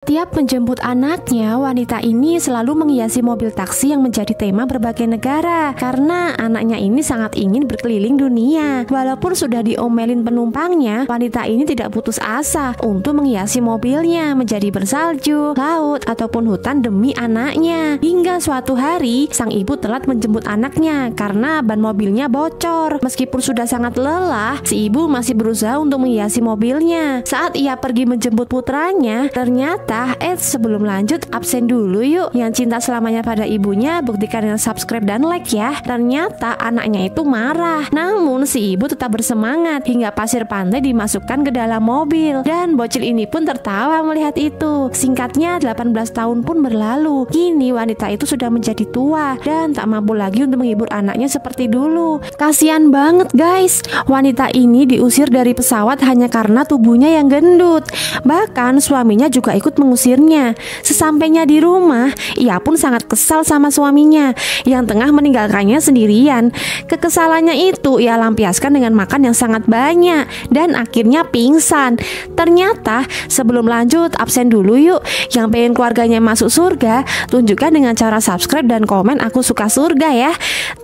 Tiap menjemput anaknya, wanita ini selalu menghiasi mobil taksi yang menjadi tema berbagai negara karena anaknya ini sangat ingin berkeliling dunia. Walaupun sudah diomelin penumpangnya, wanita ini tidak putus asa untuk menghiasi mobilnya menjadi bersalju, laut, ataupun hutan demi anaknya. Hingga suatu hari, sang ibu telat menjemput anaknya karena ban mobilnya bocor. Meskipun sudah sangat lelah, si ibu masih berusaha untuk menghiasi mobilnya. Saat ia pergi menjemput putranya, ternyata sebelum lanjut absen dulu yuk. Yang cinta selamanya pada ibunya, buktikan dengan subscribe dan like ya. Ternyata anaknya itu marah, namun si ibu tetap bersemangat hingga pasir pantai dimasukkan ke dalam mobil. Dan bocil ini pun tertawa melihat itu. Singkatnya 18 tahun pun berlalu. Kini wanita itu sudah menjadi tua dan tak mampu lagi untuk menghibur anaknya seperti dulu. Kasian banget guys, wanita ini diusir dari pesawat hanya karena tubuhnya yang gendut. Bahkan suaminya juga ikut mengusirnya. Sesampainya di rumah, ia pun sangat kesal sama suaminya yang tengah meninggalkannya sendirian. Kekesalannya itu ia lampiaskan dengan makan yang sangat banyak dan akhirnya pingsan. Ternyata sebelum lanjut absen dulu yuk. Yang pengen keluarganya masuk surga, tunjukkan dengan cara subscribe dan komen aku suka surga ya.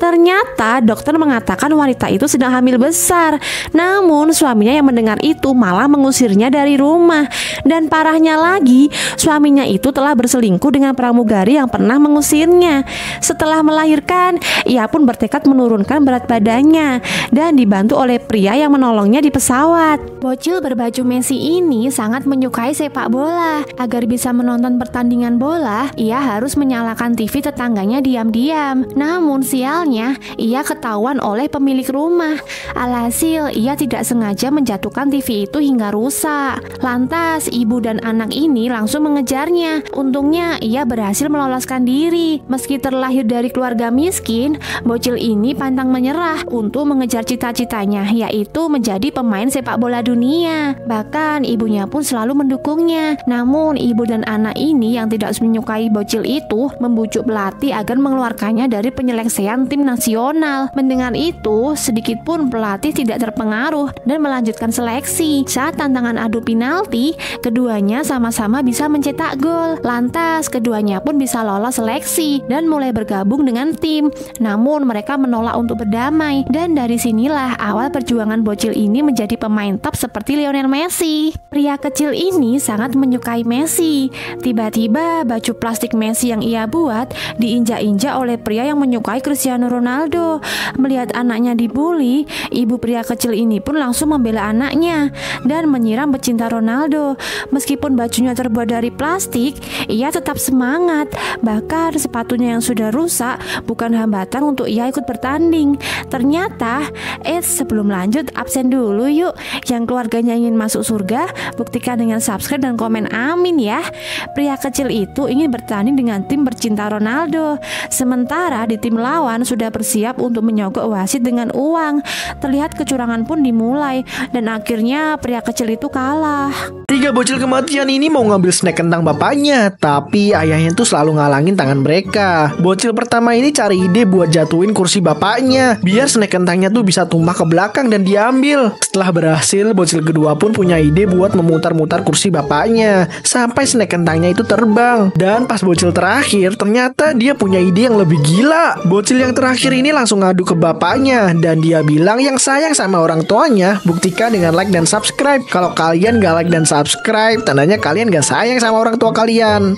Ternyata dokter mengatakan wanita itu sedang hamil besar. Namun suaminya yang mendengar itu malah mengusirnya dari rumah. Dan parahnya lagi, suaminya itu telah berselingkuh dengan pramugari yang pernah mengusirnya. Setelah melahirkan, ia pun bertekad menurunkan berat badannya dan dibantu oleh pria yang menolongnya di pesawat. Bocil berbaju Messi ini sangat menyukai sepak bola. Agar bisa menonton pertandingan bola, ia harus menyalakan TV tetangganya diam-diam. Namun sialnya, ia ketahuan oleh pemilik rumah. Alhasil, ia tidak sengaja menjatuhkan TV itu hingga rusak. Lantas, ibu dan anak ini langsung mengejarnya. Untungnya ia berhasil meloloskan diri. Meski terlahir dari keluarga miskin, bocil ini pantang menyerah untuk mengejar cita-citanya, yaitu menjadi pemain sepak bola dunia. Bahkan ibunya pun selalu mendukungnya. Namun ibu dan anak ini yang tidak menyukai bocil itu membujuk pelatih agar mengeluarkannya dari penyeleksian tim nasional. Mendengar itu, sedikit pun pelatih tidak terpengaruh dan melanjutkan seleksi. Saat tantangan adu penalti, keduanya sama-sama bisa mencetak gol. Lantas keduanya pun bisa lolos seleksi dan mulai bergabung dengan tim. Namun mereka menolak untuk berdamai. Dan dari sinilah awal perjuangan bocil ini menjadi pemain top seperti Lionel Messi. Pria kecil ini sangat menyukai Messi. Tiba-tiba baju plastik Messi yang ia buat diinjak-injak oleh pria yang menyukai Cristiano Ronaldo. Melihat anaknya dibully, ibu pria kecil ini pun langsung membela anaknya dan menyiram pecinta Ronaldo. Meskipun bajunya terbuat dari plastik, ia tetap semangat. Bahkan sepatunya yang sudah rusak bukan hambatan untuk ia ikut bertanding. Ternyata, sebelum lanjut absen dulu yuk. Yang keluarganya ingin masuk surga, buktikan dengan subscribe dan komen amin ya. Pria kecil itu ingin bertanding dengan tim bercinta Ronaldo. Sementara di tim lawan sudah bersiap untuk menyogok wasit dengan uang. Terlihat kecurangan pun dimulai dan akhirnya pria kecil itu kalah. 3 bocil kematian ini mau ngambil snack kentang bapaknya, tapi ayahnya tuh selalu ngalangin tangan mereka. Bocil pertama ini cari ide buat jatuhin kursi bapaknya, biar snack kentangnya tuh bisa tumpah ke belakang dan diambil. Setelah berhasil, bocil kedua pun punya ide buat memutar-mutar kursi bapaknya sampai snack kentangnya itu terbang. Dan pas bocil terakhir, ternyata dia punya ide yang lebih gila. Bocil yang terakhir ini langsung ngadu ke bapaknya dan dia bilang yang sayang sama orang tuanya, buktikan dengan like dan subscribe. Kalau kalian gak like dan subscribe, tandanya kalian gak sayang sama orang tua kalian.